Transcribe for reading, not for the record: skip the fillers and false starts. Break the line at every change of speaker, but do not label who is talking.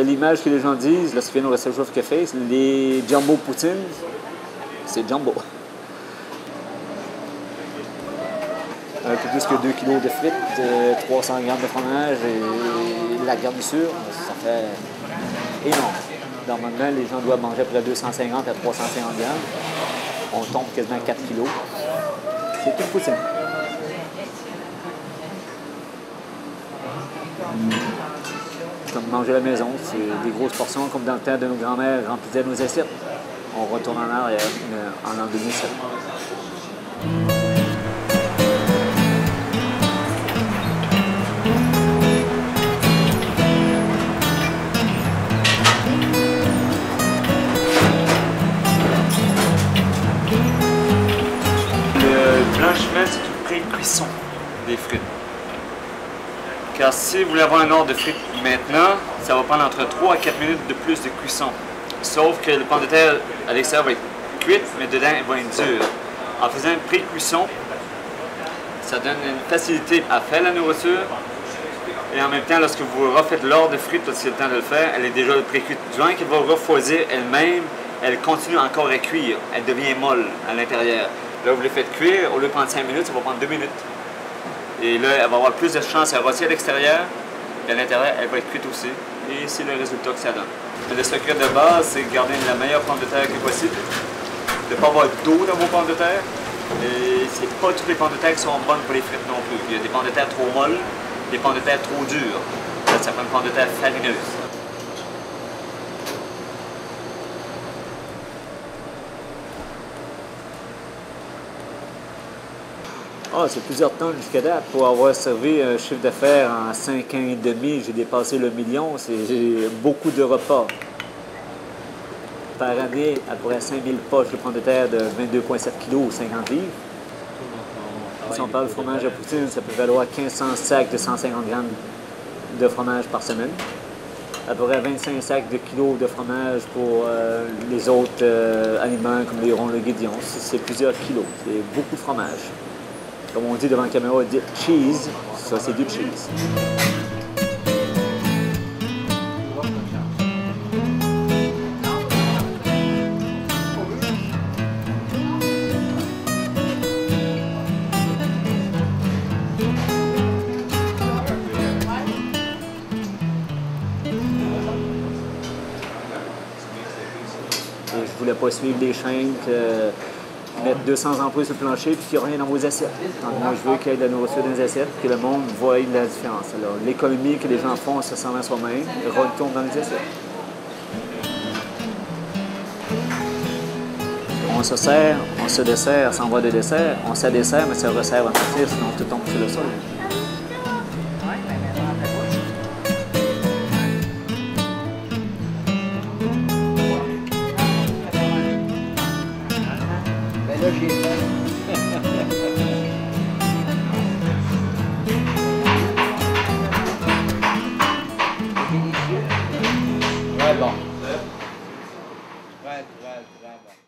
l'image que les gens disent lorsqu'ils viennent au Resto Joffre Café, les jumbo poutines, c'est jumbo. Un peu plus que 2 kg de frites, 300 g de fromage et la garniture, ça fait énorme. Normalement, les gens doivent manger à peu près 250 à 350 g. On tombe quasiment à 4 kg. C'est une poutine. Comme manger à la maison, c'est des grosses portions comme dans le temps de nos grands-mères remplissaient nos assiettes. On retourne en arrière en l'an 2007.
Le blanchiment, c'est une pré-cuisson des frites. Car si vous voulez avoir un ordre de frites maintenant, ça va prendre entre 3 à 4 minutes de plus de cuisson. Sauf que le pomme de terre à l'extérieur va être cuite, mais dedans, elle va être dure. En faisant une pré-cuisson, ça donne une facilité à faire la nourriture. Et en même temps, lorsque vous refaites l'ordre de frites, lorsque c'est le temps de le faire, elle est déjà pré-cuite. Durant qu'elle va refroidir elle-même, elle continue encore à cuire. Elle devient molle à l'intérieur. Là, vous les faites cuire, au lieu de prendre 5 minutes, ça va prendre 2 minutes. Et là, elle va avoir plus de chance à rôtir à l'extérieur, et à l'intérieur, elle va être cuite aussi. Et c'est le résultat que ça donne. Mais le secret de base, c'est de garder la meilleure pomme de terre que possible, de ne pas avoir d'eau dans vos pommes de terre. Et c'est pas toutes les pommes de terre qui sont bonnes pour les frites non plus. Il y a des pommes de terre trop molles, des pommes de terre trop dures. Là, ça prend une pomme de terre farineuse.
C'est plusieurs tonnes jusqu'à date. Pour avoir servi un chiffre d'affaires en 5 ans et demi, j'ai dépassé le million. J'ai beaucoup de repas. Par année, à peu près 5000 poches de pommes de terre de 22,7 kg ou 50 livres. Si on parle de fromage à poutine, ça peut valoir 1500 sacs de 150 g de fromage par semaine. À peu près 25 sacs de kilos de fromage pour les autres aliments comme les ronds, le guédillon. C'est plusieurs kilos. C'est beaucoup de fromage. Comme on dit devant la caméra, dip cheese, ça c'est du cheese. Et je voulais pas suivre les chaînes, mettre 200 emplois sur le plancher puis qu'il n'y a rien dans vos assiettes. Donc, moi, je veux qu'il y ait de la nourriture dans les assiettes, que le monde voie la différence. Alors, l'économie que les gens font en se servant à soi-même retourne dans les assiettes. On se sert, on se dessert, sans voir de dessert, on se dessert, mais ça resserre à partir, sinon tout tombe sur le sol.
Là, j'ai fait. C'est délicieux.
Ouais, bon.
Très, très, très bon.